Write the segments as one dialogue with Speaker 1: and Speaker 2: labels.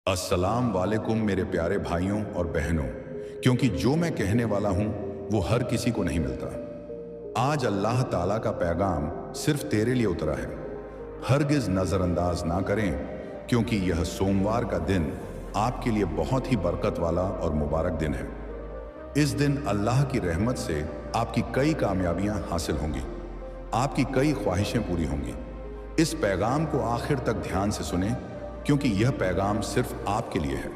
Speaker 1: अस्सलाम वालेकुम मेरे प्यारे भाइयों और बहनों। क्योंकि जो मैं कहने वाला हूं वो हर किसी को नहीं मिलता। आज अल्लाह ताला का पैगाम सिर्फ तेरे लिए उतरा है। हरगिज नजरअंदाज ना करें, क्योंकि यह सोमवार का दिन आपके लिए बहुत ही बरकत वाला और मुबारक दिन है। इस दिन अल्लाह की रहमत से आपकी कई कामयाबियां हासिल होंगी, आपकी कई ख्वाहिशें पूरी होंगी। इस पैगाम को आखिर तक ध्यान से सुने, क्योंकि यह पैगाम सिर्फ आपके लिए है।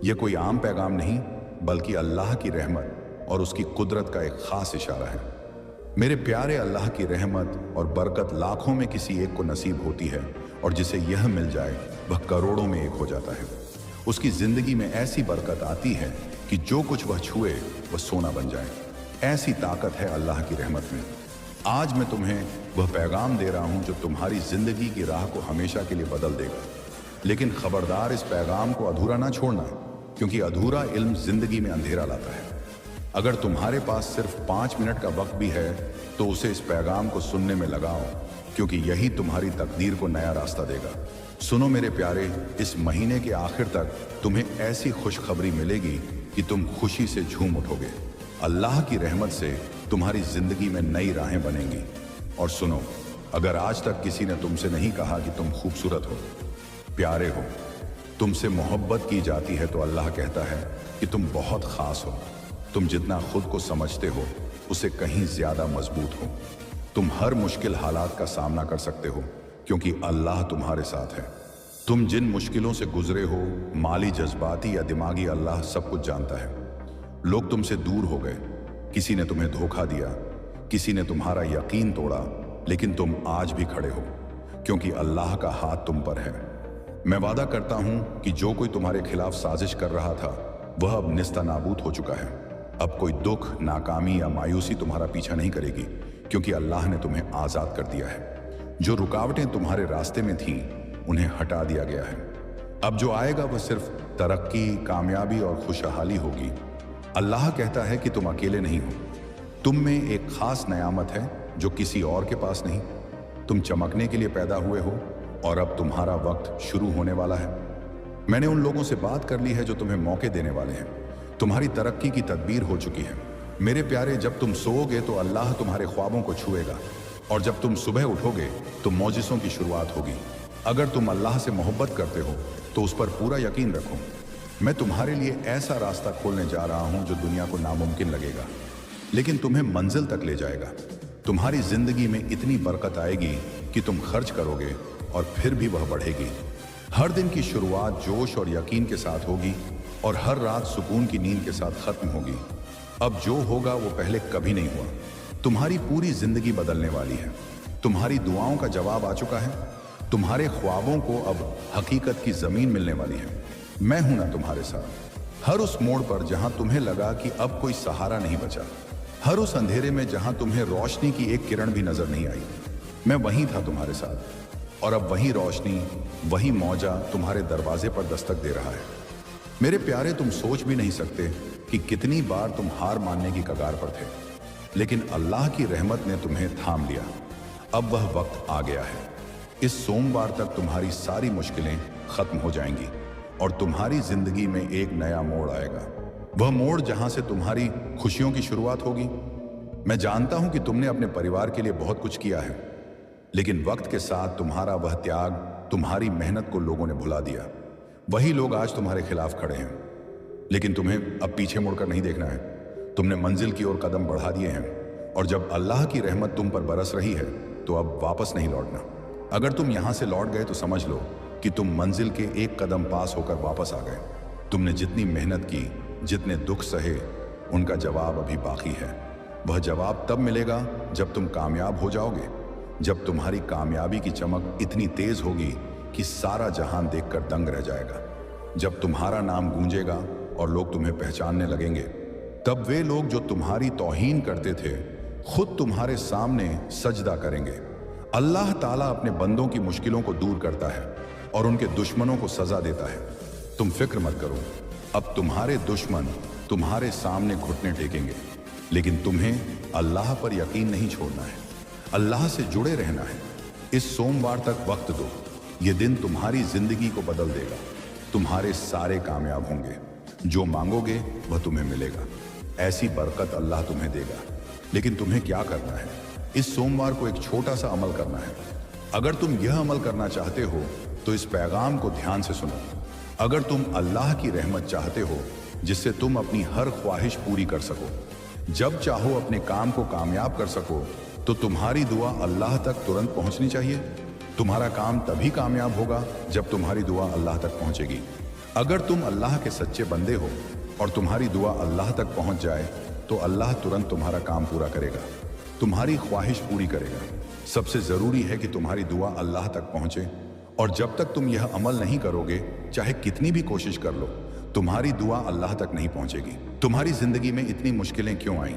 Speaker 1: यह कोई आम पैगाम नहीं, बल्कि अल्लाह की रहमत और उसकी कुदरत का एक खास इशारा है। मेरे प्यारे, अल्लाह की रहमत और बरकत लाखों में किसी एक को नसीब होती है, और जिसे यह मिल जाए वह करोड़ों में एक हो जाता है। उसकी जिंदगी में ऐसी बरकत आती है कि जो कुछ वह छुए वह सोना बन जाए। ऐसी ताकत है अल्लाह की रहमत में। आज मैं तुम्हें वह पैगाम दे रहा हूं जो तुम्हारी जिंदगी की राह को हमेशा के लिए बदल देगा। लेकिन खबरदार, इस पैगाम को अधूरा ना छोड़ना, क्योंकि अधूरा इल्म जिंदगी में अंधेरा लाता है। अगर तुम्हारे पास सिर्फ 5 मिनट का वक्त भी है तो उसे इस पैगाम को सुनने में लगाओ, क्योंकि यही तुम्हारी तकदीर को नया रास्ता देगा। सुनो मेरे प्यारे, इस महीने के आखिर तक तुम्हें ऐसी खुशखबरी मिलेगी कि तुम खुशी से झूम उठोगे। अल्लाह की रहमत से तुम्हारी जिंदगी में नई राहें बनेंगी। और सुनो, अगर आज तक किसी ने तुमसे नहीं कहा कि तुम खूबसूरत हो, प्यारे हो, तुमसे मोहब्बत की जाती है, तो अल्लाह कहता है कि तुम बहुत खास हो। तुम जितना खुद को समझते हो उसे कहीं ज्यादा मजबूत हो। तुम हर मुश्किल हालात का सामना कर सकते हो, क्योंकि अल्लाह तुम्हारे साथ है। तुम जिन मुश्किलों से गुजरे हो, माली, जज्बाती या दिमागी, अल्लाह सब कुछ जानता है। लोग तुमसे दूर हो गए, किसी ने तुम्हें धोखा दिया, किसी ने तुम्हारा यकीन तोड़ा, लेकिन तुम आज भी खड़े हो, क्योंकि अल्लाह का हाथ तुम पर है। मैं वादा करता हूं कि जो कोई तुम्हारे खिलाफ साजिश कर रहा था वह अब निस्ता नाबूद हो चुका है। अब कोई दुख, नाकामी या मायूसी तुम्हारा पीछा नहीं करेगी, क्योंकि अल्लाह ने तुम्हें आजाद कर दिया है। जो रुकावटें तुम्हारे रास्ते में थीं उन्हें हटा दिया गया है। अब जो आएगा वह सिर्फ तरक्की, कामयाबी और खुशहाली होगी। अल्लाह कहता है कि तुम अकेले नहीं हो। तुम में एक खास नयामत है जो किसी और के पास नहीं। तुम चमकने के लिए पैदा हुए हो, और अब तुम्हारा वक्त शुरू होने वाला है। मैंने उन लोगों से बात कर ली है जो तुम्हें मौके देने वाले हैं। तुम्हारी तरक्की की तदबीर हो चुकी है। मेरे प्यारे, जब तुम सोओगे तो अल्लाह तुम्हारे ख्वाबों को छुएगा, और जब तुम सुबह उठोगे तो मौजिज़ों की शुरुआत होगी। अगर तुम अल्लाह से मोहब्बत करते हो तो उस पर पूरा यकीन रखो। मैं तुम्हारे लिए ऐसा रास्ता खोलने जा रहा हूं जो दुनिया को नामुमकिन लगेगा, लेकिन तुम्हें मंजिल तक ले जाएगा। तुम्हारी जिंदगी में इतनी बरकत आएगी कि तुम खर्च करोगे और फिर भी वह बढ़ेगी। हर दिन की शुरुआत जोश और यकीन के साथ होगी, और हर रात सुकून की नींद के साथ खत्म होगी। अब जो होगा वो पहले कभी नहीं हुआ। तुम्हारी पूरी जिंदगी बदलने वाली है। तुम्हारी दुआओं का जवाब आ चुका है। तुम्हारे ख्वाबों को अब हकीकत की जमीन मिलने वाली है। मैं हूं ना तुम्हारे साथ। हर उस मोड़ पर जहां तुम्हें लगा कि अब कोई सहारा नहीं बचा, हर उस अंधेरे में जहां तुम्हें रोशनी की एक किरण भी नजर नहीं आई, मैं वहीं था तुम्हारे साथ। और अब वही रोशनी, वही मौजा तुम्हारे दरवाजे पर दस्तक दे रहा है। मेरे प्यारे, तुम सोच भी नहीं सकते कि कितनी बार तुम हार मानने की कगार पर थे, लेकिन अल्लाह की रहमत ने तुम्हें थाम लिया। अब वह वक्त आ गया है। इस सोमवार तक तुम्हारी सारी मुश्किलें खत्म हो जाएंगी, और तुम्हारी जिंदगी में एक नया मोड़ आएगा। वह मोड़ जहां से तुम्हारी खुशियों की शुरुआत होगी। मैं जानता हूं कि तुमने अपने परिवार के लिए बहुत कुछ किया है, लेकिन वक्त के साथ तुम्हारा वह त्याग, तुम्हारी मेहनत को लोगों ने भुला दिया। वही लोग आज तुम्हारे खिलाफ खड़े हैं, लेकिन तुम्हें अब पीछे मुड़कर नहीं देखना है। तुमने मंजिल की ओर कदम बढ़ा दिए हैं, और जब अल्लाह की रहमत तुम पर बरस रही है तो अब वापस नहीं लौटना। अगर तुम यहां से लौट गए तो समझ लो कि तुम मंजिल के एक कदम पास होकर वापस आ गए। तुमने जितनी मेहनत की, जितने दुख सहे, उनका जवाब अभी बाकी है। वह जवाब तब मिलेगा जब तुम कामयाब हो जाओगे, जब तुम्हारी कामयाबी की चमक इतनी तेज होगी कि सारा जहान देखकर दंग रह जाएगा। जब तुम्हारा नाम गूंजेगा और लोग तुम्हें पहचानने लगेंगे, तब वे लोग जो तुम्हारी तौहीन करते थे खुद तुम्हारे सामने सजदा करेंगे। अल्लाह ताला अपने बंदों की मुश्किलों को दूर करता है और उनके दुश्मनों को सजा देता है। तुम फिक्र मत करो, अब तुम्हारे दुश्मन तुम्हारे सामने घुटने टेकेंगे, लेकिन तुम्हें अल्लाह पर यकीन नहीं छोड़ना है। अल्लाह से जुड़े रहना है। इस सोमवार तक वक्त दो, ये दिन तुम्हारी जिंदगी को बदल देगा। तुम्हारे सारे कामयाब होंगे। जो मांगोगे वह तुम्हें मिलेगा। ऐसी बरकत अल्लाह तुम्हें देगा। लेकिन तुम्हें क्या करना है? इस सोमवार को एक छोटा सा अमल करना है। अगर तुम यह अमल करना चाहते हो तो इस पैगाम को ध्यान से सुनो। अगर तुम अल्लाह की रहमत चाहते हो जिससे तुम अपनी हर ख्वाहिश पूरी कर सको, जब चाहो अपने काम को कामयाब कर सको, तो तुम्हारी दुआ अल्लाह तक तुरंत पहुंचनी चाहिए। तुम्हारा काम तभी कामयाब होगा जब तुम्हारी दुआ अल्लाह तक पहुंचेगी। अगर तुम अल्लाह के सच्चे बंदे हो और तुम्हारी दुआ अल्लाह तक पहुंच जाए तो अल्लाह तुरंत तुम्हारा काम पूरा करेगा, तुम्हारी ख्वाहिश पूरी करेगा। सबसे जरूरी है कि तुम्हारी दुआ अल्लाह तक पहुंचे, और जब तक तुम यह अमल नहीं करोगे, चाहे कितनी भी कोशिश कर लो, तुम्हारी दुआ अल्लाह तक नहीं पहुंचेगी। तुम्हारी जिंदगी में इतनी मुश्किलें क्यों आई?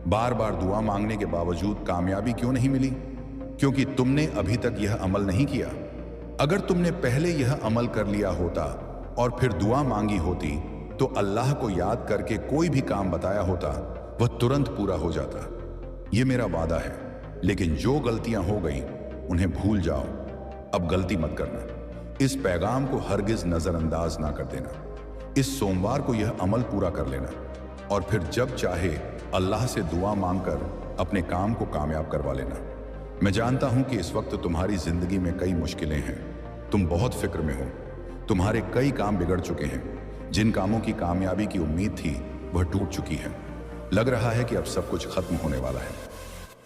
Speaker 1: बार बार दुआ मांगने के बावजूद कामयाबी क्यों नहीं मिली? क्योंकि तुमने अभी तक यह अमल नहीं किया। अगर तुमने पहले यह अमल कर लिया होता और फिर दुआ मांगी होती तो अल्लाह को याद करके कोई भी काम बताया होता, वह तुरंत पूरा हो जाता। यह मेरा वादा है। लेकिन जो गलतियां हो गई उन्हें भूल जाओ, अब गलती मत करना। इस पैगाम को हरगिज नजरअंदाज ना कर देना। इस सोमवार को यह अमल पूरा कर लेना और फिर जब चाहे अल्लाह से दुआ मांगकर अपने काम को कामयाब करवा लेना। मैं जानता हूं कि इस वक्त तुम्हारी जिंदगी में कई मुश्किलें हैं। तुम बहुत फिक्र में हो। तुम्हारे कई काम बिगड़ चुके हैं। जिन कामों की कामयाबी की उम्मीद थी वह टूट चुकी है। लग रहा है कि अब सब कुछ खत्म होने वाला है।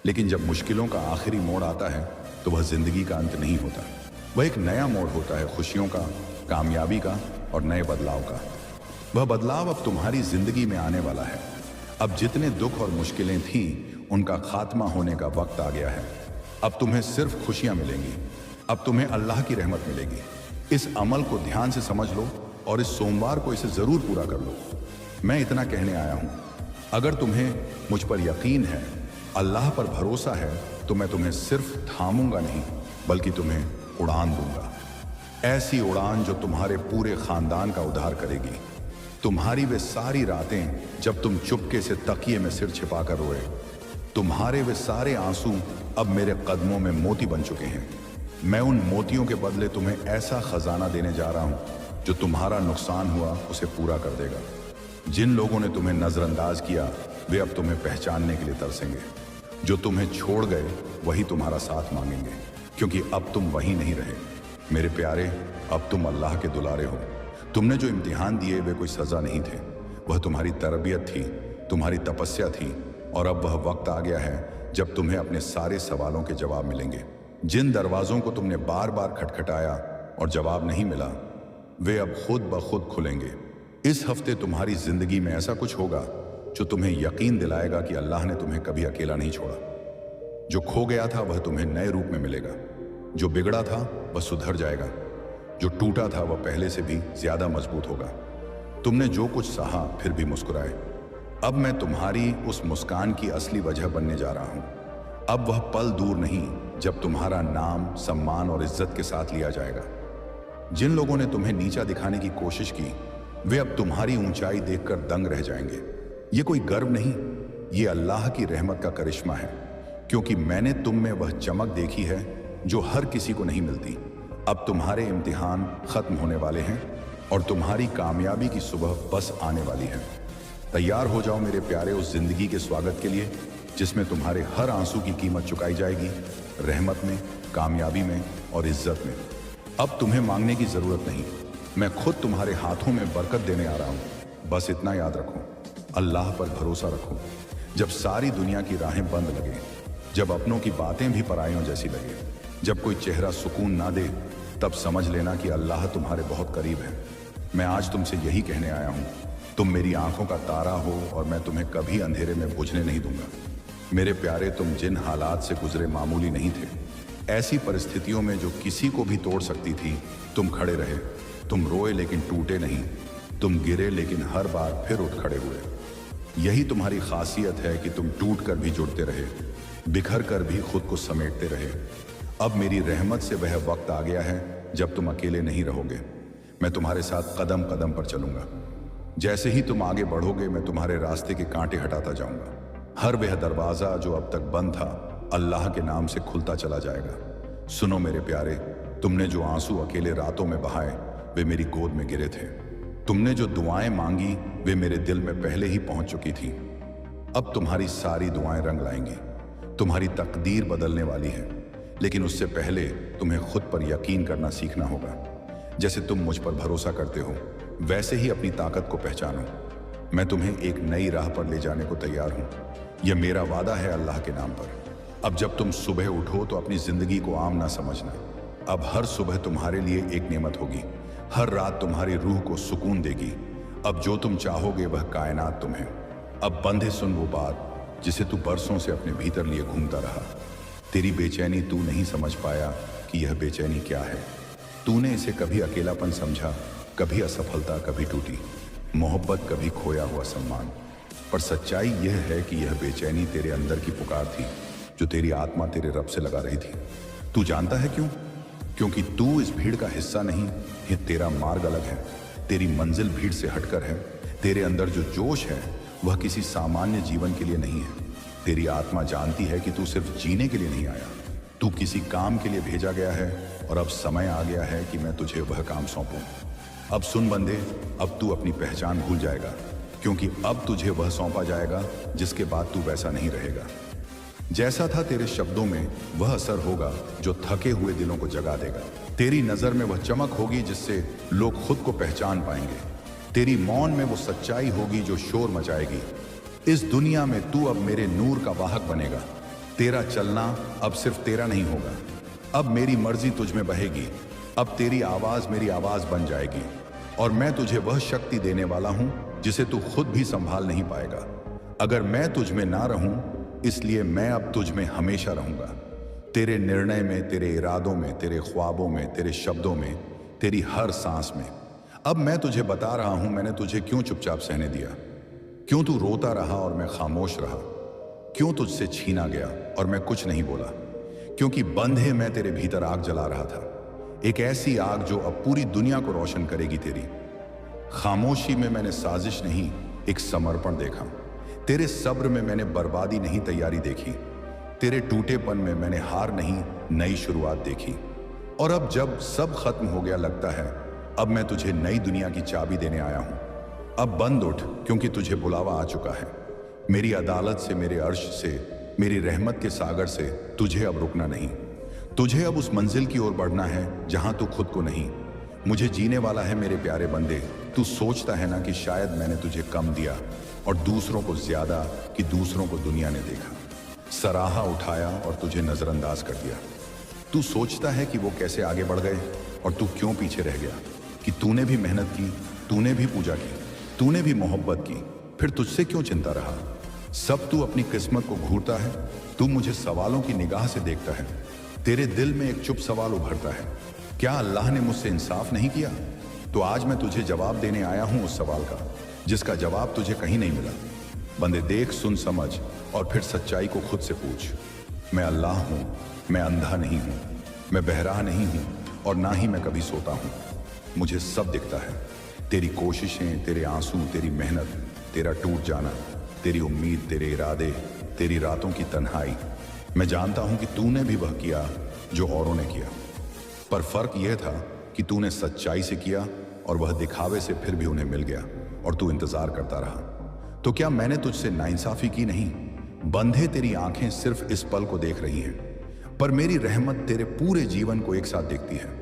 Speaker 1: लेकिन जब मुश्किलों का आखिरी मोड़ आता है तो वह जिंदगी का अंत नहीं होता। वह एक नया मोड़ होता है, खुशियों का, कामयाबी का और नए बदलाव का। वह बदलाव अब तुम्हारी जिंदगी में आने वाला है। अब जितने दुख और मुश्किलें थीं उनका खात्मा होने का वक्त आ गया है। अब तुम्हें सिर्फ खुशियां मिलेंगी। अब तुम्हें अल्लाह की रहमत मिलेगी। इस अमल को ध्यान से समझ लो और इस सोमवार को इसे जरूर पूरा कर लो। मैं इतना कहने आया हूं, अगर तुम्हें मुझ पर यकीन है, अल्लाह पर भरोसा है, तो मैं तुम्हें सिर्फ थामूंगा नहीं बल्कि तुम्हें उड़ान दूंगा। ऐसी उड़ान जो तुम्हारे पूरे खानदान का उद्धार करेगी। तुम्हारी वे सारी रातें जब तुम चुपके से तकिए में सिर छिपाकर रोए, तुम्हारे वे सारे आंसू अब मेरे कदमों में मोती बन चुके हैं। मैं उन मोतियों के बदले तुम्हें ऐसा खजाना देने जा रहा हूं जो तुम्हारा नुकसान हुआ उसे पूरा कर देगा। जिन लोगों ने तुम्हें नजरअंदाज किया वे अब तुम्हें पहचानने के लिए तरसेंगे। जो तुम्हें छोड़ गए वही तुम्हारा साथ मांगेंगे, क्योंकि अब तुम वही नहीं रहे। मेरे प्यारे, अब तुम अल्लाह के दुलारे हो। तुमने जो इम्तिहान दिए वे कोई सजा नहीं थे, वह तुम्हारी तरबियत थी, तुम्हारी तपस्या थी। और अब वह वक्त आ गया है जब तुम्हें अपने सारे सवालों के जवाब मिलेंगे। जिन दरवाजों को तुमने बार बार खटखटाया और जवाब नहीं मिला, वे अब खुद ब खुद खुलेंगे। इस हफ्ते तुम्हारी जिंदगी में ऐसा कुछ होगा जो तुम्हें यकीन दिलाएगा कि अल्लाह ने तुम्हें कभी अकेला नहीं छोड़ा। जो खो गया था वह तुम्हें नए रूप में मिलेगा। जो बिगड़ा था वह सुधर जाएगा। जो टूटा था वह पहले से भी ज्यादा मजबूत होगा। तुमने जो कुछ सहा फिर भी मुस्कुराए। अब मैं तुम्हारी उस मुस्कान की असली वजह बनने जा रहा हूं। अब वह पल दूर नहीं जब तुम्हारा नाम, सम्मान और इज्जत के साथ लिया जाएगा। जिन लोगों ने तुम्हें नीचा दिखाने की कोशिश की, वे अब तुम्हारी ऊंचाई देखकर दंग रह जाएंगे। ये कोई गर्व नहीं, ये अल्लाह की रहमत का करिश्मा है, क्योंकि मैंने तुम में वह चमक देखी है जो हर किसी को नहीं मिलती। अब तुम्हारे इम्तिहान खत्म होने वाले हैं और तुम्हारी कामयाबी की सुबह बस आने वाली है। तैयार हो जाओ मेरे प्यारे उस जिंदगी के स्वागत के लिए जिसमें तुम्हारे हर आंसू की कीमत चुकाई जाएगी, रहमत में, कामयाबी में और इज्जत में। अब तुम्हें मांगने की जरूरत नहीं, मैं खुद तुम्हारे हाथों में बरकत देने आ रहा हूं। बस इतना याद रखो, अल्लाह पर भरोसा रखो। जब सारी दुनिया की राहें बंद लगे, जब अपनों की बातें भी परायों जैसी लगे, जब कोई चेहरा सुकून ना दे, तब समझ लेना कि अल्लाह तुम्हारे बहुत करीब है। मैं आज तुमसे यही कहने आया हूं, तुम मेरी आंखों का तारा हो और मैं तुम्हें कभी अंधेरे में बुझने नहीं दूंगा। मेरे प्यारे, तुम जिन हालात से गुजरे मामूली नहीं थे। ऐसी परिस्थितियों में जो किसी को भी तोड़ सकती थी, तुम खड़े रहे। तुम रोए लेकिन टूटे नहीं, तुम गिरे लेकिन हर बार फिर उठ खड़े हुए। यही तुम्हारी खासियत है कि तुम टूट कर भी जुड़ते रहे, बिखर कर भी खुद को समेटते रहे। अब मेरी रहमत से वह वक्त आ गया है जब तुम अकेले नहीं रहोगे। मैं तुम्हारे साथ कदम कदम पर चलूंगा। जैसे ही तुम आगे बढ़ोगे, मैं तुम्हारे रास्ते के कांटे हटाता जाऊंगा। हर वह दरवाजा जो अब तक बंद था, अल्लाह के नाम से खुलता चला जाएगा। सुनो मेरे प्यारे, तुमने जो आंसू अकेले रातों में बहाए, वे मेरी गोद में गिरे थे। तुमने जो दुआएं मांगी वे मेरे दिल में पहले ही पहुंच चुकी थी। अब तुम्हारी सारी दुआएं रंग लाएंगी। तुम्हारी तकदीर बदलने वाली है, लेकिन उससे पहले तुम्हें खुद पर यकीन करना सीखना होगा। जैसे तुम मुझ पर भरोसा करते हो, वैसे ही अपनी ताकत को पहचानो। मैं तुम्हें एक नई राह पर ले जाने को तैयार हूं। यह मेरा वादा है अल्लाह के नाम पर। अब जब तुम सुबह उठो तो अपनी जिंदगी को आम ना समझना। अब हर सुबह तुम्हारे लिए एक नेमत होगी। हर रात तुम्हारी रूह को सुकून देगी। अब जो तुम चाहोगे वह कायनात तुम्हें। अब बंधे सुन वो बात जिसे तू बरसों से अपने भीतर लिए घूमता रहा। तेरी बेचैनी तू नहीं समझ पाया कि यह बेचैनी क्या है। तूने इसे कभी अकेलापन समझा, कभी असफलता, कभी टूटी मोहब्बत, कभी खोया हुआ सम्मान। पर सच्चाई यह है कि यह बेचैनी तेरे अंदर की पुकार थी, जो तेरी आत्मा तेरे रब से लगा रही थी। तू जानता है क्यों? क्योंकि तू इस भीड़ का हिस्सा नहीं है। तेरा मार्ग अलग है। तेरी मंजिल भीड़ से हटकर है। तेरे अंदर जो जोश है वह किसी सामान्य जीवन के लिए नहीं है। तेरी आत्मा जानती है कि तू सिर्फ जीने के लिए नहीं आया, तू किसी काम के लिए भेजा गया है। और अब समय आ गया है कि मैं तुझे वह काम सौंपूं। अब सुन बंदे, अब तू अपनी पहचान भूल जाएगा, क्योंकि अब तुझे वह सौंपा जाएगा जिसके बाद तू वैसा नहीं रहेगा। जैसा था तेरे शब्दों में वह असर होगा जो थके हुए दिलों को जगा देगा। तेरी नजर में वह चमक होगी जिससे लोग खुद को पहचान पाएंगे। तेरी मौन में वो सच्चाई होगी जो शोर मचाएगी। इस दुनिया में तू अब मेरे नूर का वाहक बनेगा। तेरा चलना अब सिर्फ तेरा नहीं होगा। अब मेरी मर्जी तुझ में बहेगी। अब तेरी आवाज मेरी आवाज बन जाएगी। और मैं तुझे वह शक्ति देने वाला हूं जिसे तू खुद भी संभाल नहीं पाएगा। अगर मैं तुझ में ना रहूं, इसलिए मैं अब तुझ में हमेशा रहूंगा। तेरे निर्णय में, तेरे इरादों में, तेरे ख्वाबों में, तेरे शब्दों में, तेरी हर सांस में। अब मैं तुझे बता रहा हूं मैंने तुझे क्यों चुपचाप सहने दिया, क्यों तू रोता रहा और मैं खामोश रहा, क्यों तुझसे छीना गया और मैं कुछ नहीं बोला। क्योंकि बंधे मैं तेरे भीतर आग जला रहा था, एक ऐसी आग जो अब पूरी दुनिया को रोशन करेगी। तेरी खामोशी में मैंने साजिश नहीं, एक समर्पण देखा। तेरे सब्र में मैंने बर्बादी नहीं, तैयारी देखी। तेरे टूटेपन में मैंने हार नहीं, नई शुरुआत देखी। और अब जब सब खत्म हो गया, लगता है अब मैं तुझे नई दुनिया की चाबी देने आया हूं। अब बंद उठ, क्योंकि तुझे बुलावा आ चुका है। मेरी अदालत से, मेरे अर्श से, मेरी रहमत के सागर से तुझे अब रुकना नहीं। तुझे अब उस मंजिल की ओर बढ़ना है जहां तू खुद को नहीं, मुझे जीने वाला है। मेरे प्यारे बंदे, तू सोचता है ना कि शायद मैंने तुझे कम दिया और दूसरों को ज्यादा, कि दूसरों को दुनिया ने देखा, सराहा, उठाया और तुझे नजरअंदाज कर दिया। तू सोचता है कि वो कैसे आगे बढ़ गए और तू क्यों पीछे रह गया, कि तूने भी मेहनत की, तूने भी पूजा की, तूने भी मोहब्बत की, फिर तुझसे क्यों चिंता रहा। सब तू अपनी किस्मत को घूरता है। तू मुझे सवालों की निगाह से देखता है। तेरे दिल में एक चुप सवाल उभरता है, क्या अल्लाह ने मुझसे इंसाफ नहीं किया? तो आज मैं तुझे जवाब देने आया हूं उस सवाल का, जिसका जवाब तुझे कहीं नहीं मिला। बंदे देख, सुन, समझ और फिर सच्चाई को खुद से पूछ। मैं अल्लाह हूं, मैं अंधा नहीं हूं, मैं बहरा नहीं हूं और ना ही मैं कभी सोता हूं। मुझे सब दिखता है, तेरी कोशिशें, तेरे आंसू, तेरी मेहनत, तेरा टूट जाना, तेरी उम्मीद, तेरे इरादे, तेरी रातों की तन्हाई। मैं जानता हूं कि तूने भी वह किया जो औरों ने किया, पर फर्क यह था कि तूने सच्चाई से किया और वह दिखावे से फिर भी उन्हें मिल गया और तू इंतजार करता रहा। तो क्या मैंने तुझसे नाइंसाफी की? नहीं। बंधे, तेरी आंखें सिर्फ इस पल को देख रही हैं, पर मेरी रहमत तेरे पूरे जीवन को एक साथ देखती है।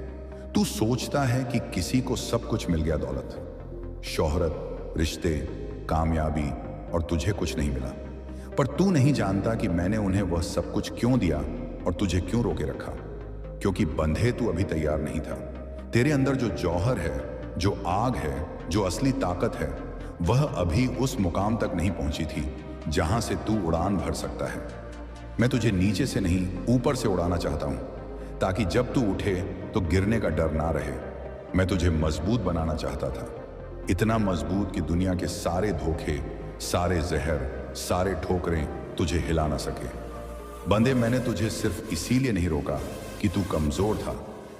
Speaker 1: तू सोचता है कि किसी को सब कुछ मिल गया, दौलत, शोहरत, रिश्ते, कामयाबी, और तुझे कुछ नहीं मिला। पर तू नहीं जानता कि मैंने उन्हें वह सब कुछ क्यों दिया और तुझे क्यों रोके रखा। क्योंकि बंधे, तू अभी तैयार नहीं था। तेरे अंदर जो जौहर है, जो आग है, जो असली ताकत है, वह अभी उस मुकाम तक नहीं पहुंची थी जहां से तू उड़ान भर सकता है। मैं तुझे नीचे से नहीं, ऊपर से उड़ाना चाहता हूं, ताकि जब तू उठे तो गिरने का डर ना रहे। मैं तुझे मजबूत बनाना चाहता था, इतना मजबूत कि दुनिया के सारे धोखे, सारे जहर, सारे ठोकरें तुझे हिला ना सके। बंदे, मैंने तुझे सिर्फ इसीलिए नहीं रोका कि तू कमजोर था।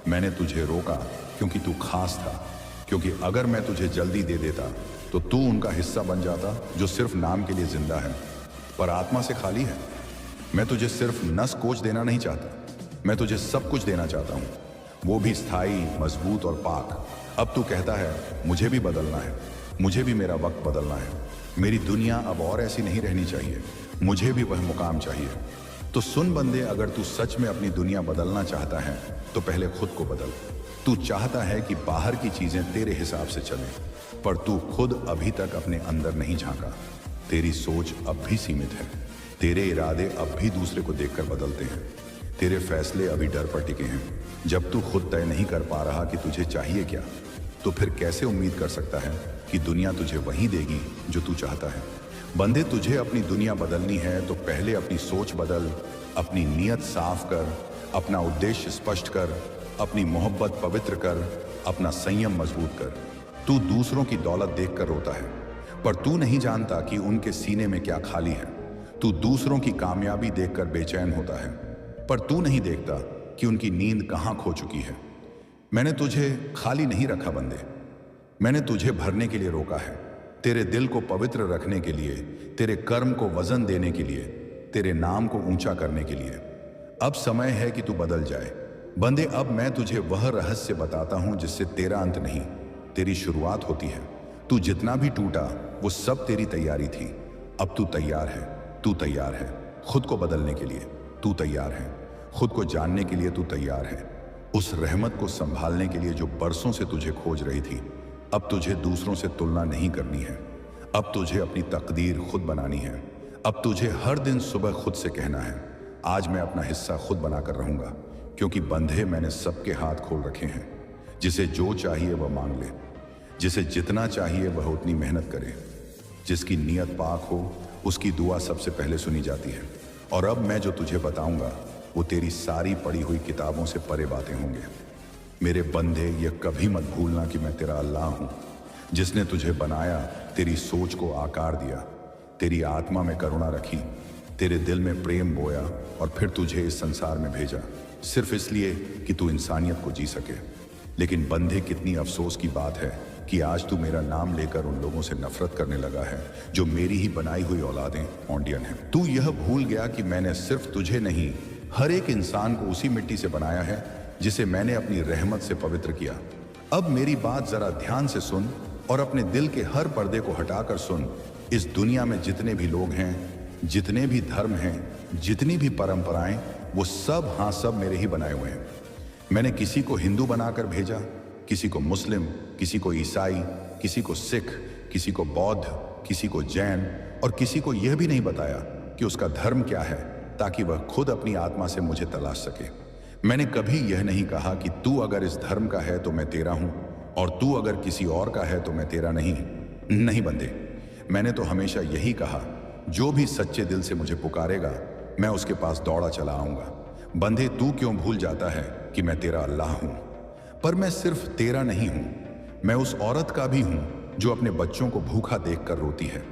Speaker 1: मैंने तुझे रोका क्योंकि तू खास था। क्योंकि अगर मैं तुझे जल्दी दे देता तो तू उनका हिस्सा बन जाता जो सिर्फ नाम के लिए जिंदा है पर आत्मा से खाली है। मैं तुझे सिर्फ नस कोच देना नहीं चाहता, मैं तुझे सब कुछ देना चाहता हूं, वो भी स्थायी, मजबूत और पाक। अब तू कहता है मुझे भी बदलना है, मुझे भी मेरा वक्त बदलना है, मेरी दुनिया अब और ऐसी नहीं रहनी चाहिए, मुझे भी वह मुकाम चाहिए। तो सुन बंदे, अगर तू सच में अपनी दुनिया बदलना चाहता है तो पहले खुद को बदल। तू चाहता है कि बाहर की चीजें तेरे हिसाब से चलें, पर तू खुद अभी तक अपने अंदर नहीं झांका। तेरी सोच अब भी सीमित है, तेरे इरादे अब भी दूसरे को देखकर बदलते हैं, तेरे फैसले अभी डर पर टिके हैं। जब तू खुद तय नहीं कर पा रहा कि तुझे चाहिए क्या, तो फिर कैसे उम्मीद कर सकता है कि दुनिया तुझे वही देगी जो तू चाहता है। बंदे, तुझे अपनी दुनिया बदलनी है तो पहले अपनी सोच बदल, अपनी नीयत साफ कर, अपना उद्देश्य स्पष्ट कर, अपनी मोहब्बत पवित्र कर, अपना संयम मजबूत कर। तू दूसरों की दौलत देखकर रोता है, पर तू नहीं जानता कि उनके सीने में क्या खाली है। तू दूसरों की कामयाबी देखकर बेचैन होता है, पर तू नहीं देखता कि उनकी नींद कहाँ खो चुकी है। मैंने तुझे खाली नहीं रखा बंदे, मैंने तुझे भरने के लिए रोका है, तेरे दिल को पवित्र रखने के लिए, तेरे कर्म को वजन देने के लिए, तेरे नाम को ऊंचा करने के लिए। अब समय है कि तू बदल जाए बंदे। अब मैं तुझे वह रहस्य बताता हूं जिससे तेरा अंत नहीं, तेरी शुरुआत होती है। तू जितना भी टूटा वो सब तेरी तैयारी थी। अब तू तैयार है, तू तैयार है खुद को बदलने के लिए, तू तैयार है खुद को जानने के लिए, तू तैयार है उस रहमत को संभालने के लिए जो बरसों से तुझे खोज रही थी। अब तुझे दूसरों से तुलना नहीं करनी है, अब तुझे अपनी तकदीर खुद बनानी है। अब तुझे हर दिन सुबह खुद से कहना है, आज मैं अपना हिस्सा खुद बनाकर रहूंगा, क्योंकि बंधे मैंने सबके हाथ खोल रखे हैं। जिसे जो चाहिए वह मांग ले, जिसे जितना चाहिए वह उतनी मेहनत करे। जिसकी नीयत पाक हो उसकी दुआ सबसे पहले सुनी जाती है। और अब मैं जो तुझे बताऊंगा वो तेरी सारी पढ़ी हुई किताबों से परे बातें होंगे। मेरे बंदे, ये कभी मत भूलना कि मैं तेरा अल्लाह हूं, जिसने तुझे बनाया, तेरी सोच को आकार दिया, तेरी आत्मा में करुणा रखी, तेरे दिल में प्रेम बोया और फिर तुझे इस संसार में भेजा, सिर्फ इसलिए कि तू इंसानियत को जी सके। लेकिन बंदे, कितनी अफसोस की बात है कि आज तू मेरा नाम लेकर उन लोगों से नफरत करने लगा है जो मेरी ही बनाई हुई औलादें औंडियन हैं। तू यह भूल गया कि मैंने सिर्फ तुझे नहीं, हर एक इंसान को उसी मिट्टी से बनाया है जिसे मैंने अपनी रहमत से पवित्र किया। अब मेरी बात जरा ध्यान से सुन और अपने दिल के हर पर्दे को हटाकर सुन। इस दुनिया में जितने भी लोग हैं, जितने भी धर्म हैं, जितनी भी परंपराएं, वो सब, हाँ सब मेरे ही बनाए हुए हैं। मैंने किसी को हिंदू बनाकर भेजा, किसी को मुस्लिम, किसी को ईसाई, किसी को सिख, किसी को बौद्ध, किसी को जैन, और किसी को यह भी नहीं बताया कि उसका धर्म क्या है, ताकि वह खुद अपनी आत्मा से मुझे तलाश सके। मैंने कभी यह नहीं कहा कि तू अगर इस धर्म का है तो मैं तेरा हूं और तू अगर किसी और का है तो मैं तेरा नहीं। नहीं बंदे, मैंने तो हमेशा यही कहा, जो भी सच्चे दिल से मुझे पुकारेगा मैं उसके पास दौड़ा चला आऊंगा। बंदे, तू क्यों भूल जाता है कि मैं तेरा अल्लाह हूं? पर मैं सिर्फ तेरा नहीं हूं, मैं उस औरत का भी हूं जो अपने बच्चों को भूखा देखकर रोती है,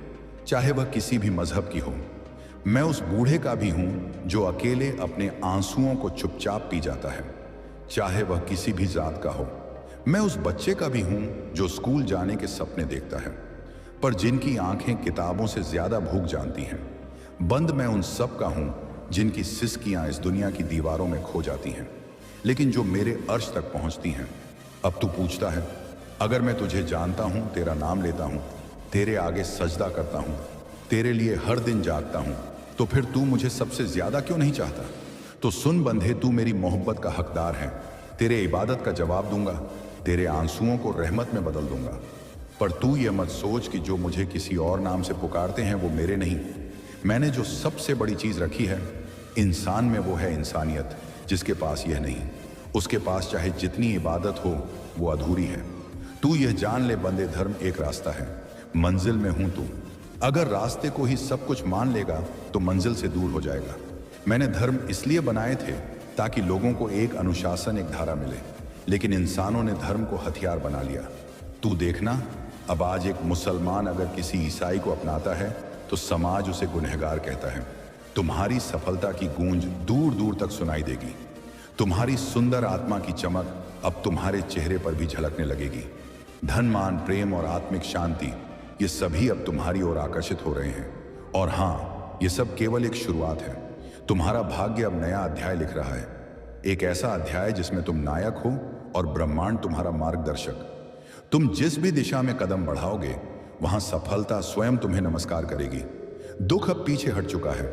Speaker 1: चाहे वह किसी भी मजहब की हो। मैं उस बूढ़े का भी हूं जो अकेले अपने आंसुओं को चुपचाप पी जाता है, चाहे वह किसी भी जात का हो। मैं उस बच्चे का भी हूं जो स्कूल जाने के सपने देखता है, पर जिनकी आंखें किताबों से ज्यादा भूख जानती हैं। बंद, मैं उन सब का हूं जिनकी सिसकियां इस दुनिया की दीवारों में खो जाती हैं, लेकिन जो मेरे अर्श तक पहुंचती हैं। अब तू पूछता है, अगर मैं तुझे जानता हूं, तेरा नाम लेता हूं, तेरे आगे सजदा करता हूं, तेरे लिए हर दिन जागता हूं, तो फिर तू मुझे सबसे ज्यादा क्यों नहीं चाहता? तो सुन बंधे, तू मेरी मोहब्बत का हकदार है, तेरे इबादत का जवाब दूंगा, तेरे आंसुओं को रहमत में बदल दूंगा। पर तू ये मत सोच कि जो मुझे किसी और नाम से पुकारते हैं वो मेरे नहीं। मैंने जो सबसे बड़ी चीज रखी है इंसान में, वो है इंसानियत। जिसके पास यह नहीं, उसके पास चाहे जितनी इबादत हो वो अधूरी है। तू यह जान ले बंदे, धर्म एक रास्ता है, मंजिल में हूं तू। अगर रास्ते को ही सब कुछ मान लेगा तो मंजिल से दूर हो जाएगा। मैंने धर्म इसलिए बनाए थे ताकि लोगों को एक अनुशासन, एक धारा मिले, लेकिन इंसानों ने धर्म को हथियार बना लिया। तू देखना, अब आज एक मुसलमान अगर किसी ईसाई को अपनाता है तो समाज उसे गुनहगार कहता है। तुम्हारी सफलता की गूंज दूर दूर तक सुनाई देगी। तुम्हारी सुंदर आत्मा की चमक अब तुम्हारे चेहरे पर भी झलकने लगेगी। धन, मान, प्रेम और आत्मिक शांति, ये सभी अब तुम्हारी ओर आकर्षित हो रहे हैं। और हाँ, ये सब केवल एक शुरुआत है। तुम्हारा भाग्य अब नया अध्याय लिख रहा है, एक ऐसा अध्याय जिसमें तुम नायक हो और ब्रह्मांड तुम्हारा मार्गदर्शक। तुम जिस भी दिशा में कदम बढ़ाओगे वहां सफलता स्वयं तुम्हें नमस्कार करेगी। दुख अब पीछे हट चुका है।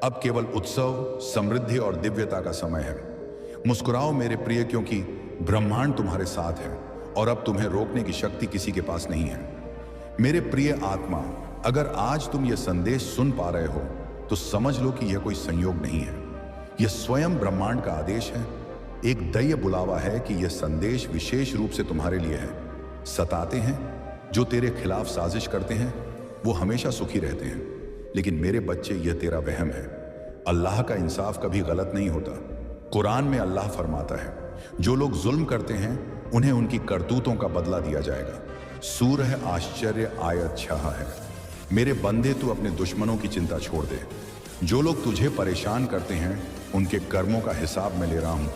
Speaker 1: अब केवल उत्सव, समृद्धि और दिव्यता का समय है। मुस्कुराओ मेरे प्रिय, क्योंकि ब्रह्मांड तुम्हारे साथ है और अब तुम्हें रोकने की शक्ति किसी के पास नहीं है। मेरे प्रिय आत्मा, अगर आज तुम यह संदेश सुन पा रहे हो तो समझ लो कि यह कोई संयोग नहीं है। यह स्वयं ब्रह्मांड का आदेश है। एक दैवीय बुलावा है कि यह संदेश विशेष रूप से तुम्हारे लिए है। सताते हैं जो तेरे खिलाफ साजिश करते हैं वो हमेशा सुखी रहते हैं, लेकिन मेरे बच्चे, यह तेरा वहम है। अल्लाह का इंसाफ कभी गलत नहीं होता। कुरान में अल्लाह फरमाता है, जो लोग जुल्म करते हैं उन्हें उनकी करतूतों का बदला दिया जाएगा। सूरह आश्चर्य आयत 6 है। मेरे बंदे, तू अपने दुश्मनों की चिंता छोड़ दे। जो लोग तुझे परेशान करते हैं उनके कर्मों का हिसाब मैं ले रहा हूं।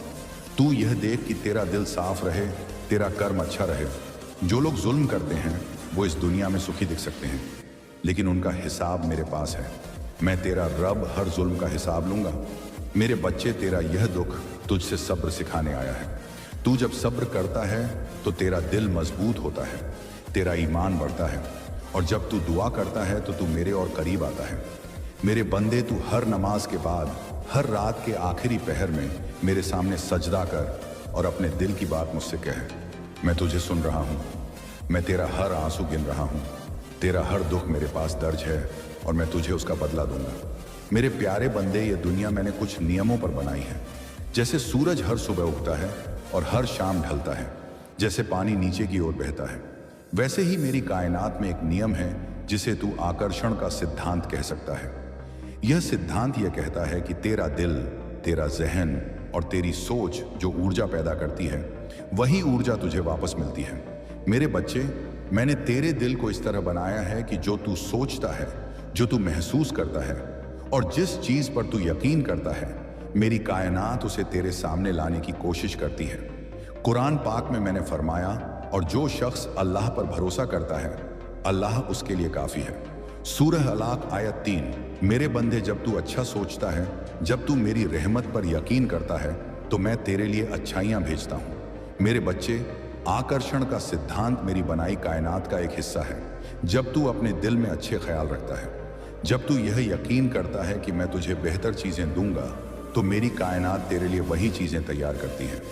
Speaker 1: तू यह देख कि तेरा दिल साफ रहे, तेरा कर्म अच्छा रहे। जो लोग जुल्म करते हैं वो इस दुनिया में सुखी दिख सकते हैं, लेकिन उनका हिसाब मेरे पास है। मैं तेरा रब हर जुल्म का हिसाब लूंगा। मेरे बच्चे, तेरा यह दुख तुझसे सब्र सिखाने आया है। तू जब सब्र करता है तो तेरा दिल मजबूत होता है, तेरा ईमान बढ़ता है, और जब तू दुआ करता है तो तू मेरे और करीब आता है। मेरे बंदे, तू हर नमाज के बाद, हर रात के आखिरी पहर में मेरे सामने सजदा कर और अपने दिल की बात मुझसे कह। मैं तुझे सुन रहा हूँ। मैं तेरा हर आंसू गिन रहा हूँ। तेरा हर दुख मेरे पास दर्ज है और मैं तुझे उसका बदला दूंगा। मेरे प्यारे बंदे, ये दुनिया मैंने कुछ नियमों पर बनाई है। जैसे सूरज हर सुबह उगता है और हर शाम ढलता है, जैसे पानी नीचे की ओर बहता है, वैसे ही मेरी कायनात में एक नियम है जिसे तू आकर्षण का सिद्धांत कह सकता है। यह सिद्धांत यह कहता है कि तेरा दिल, तेरा जहन और तेरी सोच जो ऊर्जा पैदा करती है, वही ऊर्जा तुझे वापस मिलती है। मेरे बच्चे, मैंने तेरे दिल को इस तरह बनाया है कि जो तू सोचता है, जो तू महसूस करता है और जिस चीज पर तू यकीन करता है, मेरी कायनात उसे तेरे सामने लाने की कोशिश करती है। कुरान पाक में मैंने फरमाया, और जो शख्स अल्लाह पर भरोसा करता है, अल्लाह उसके लिए काफी है। सूरह अलाक आयत 3। मेरे बंदे, जब तू अच्छा सोचता है, जब तू मेरी रहमत पर यकीन करता है, तो मैं तेरे लिए अच्छाइयां भेजता हूं। मेरे बच्चे, आकर्षण का सिद्धांत मेरी बनाई कायनात का एक हिस्सा है। जब तू अपने दिल में अच्छे ख्याल रखता है, जब तू यह यकीन करता है कि मैं तुझे बेहतर चीजें दूंगा, तो मेरी कायनात तेरे लिए वही चीजें तैयार करती है।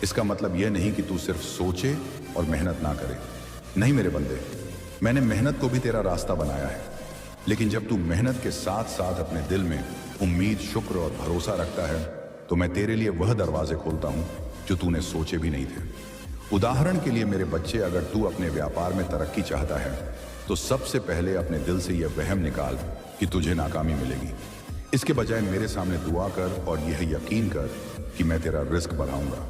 Speaker 1: इसका मतलब यह नहीं कि तू सिर्फ सोचे और मेहनत ना करे। नहीं मेरे बंदे, मैंने मेहनत को भी तेरा रास्ता बनाया है, लेकिन जब तू मेहनत के साथ साथ अपने दिल में उम्मीद, शुक्र और भरोसा रखता है, तो मैं तेरे लिए वह दरवाजे खोलता हूं जो तूने सोचे भी नहीं थे। उदाहरण के लिए मेरे बच्चे, अगर तू अपने व्यापार में तरक्की चाहता है तो सबसे पहले अपने दिल से यह वहम निकाल कि तुझे नाकामी मिलेगी। इसके बजाय मेरे सामने दुआ कर और यह यकीन कर कि मैं तेरा रिस्क बढ़ाऊंगा।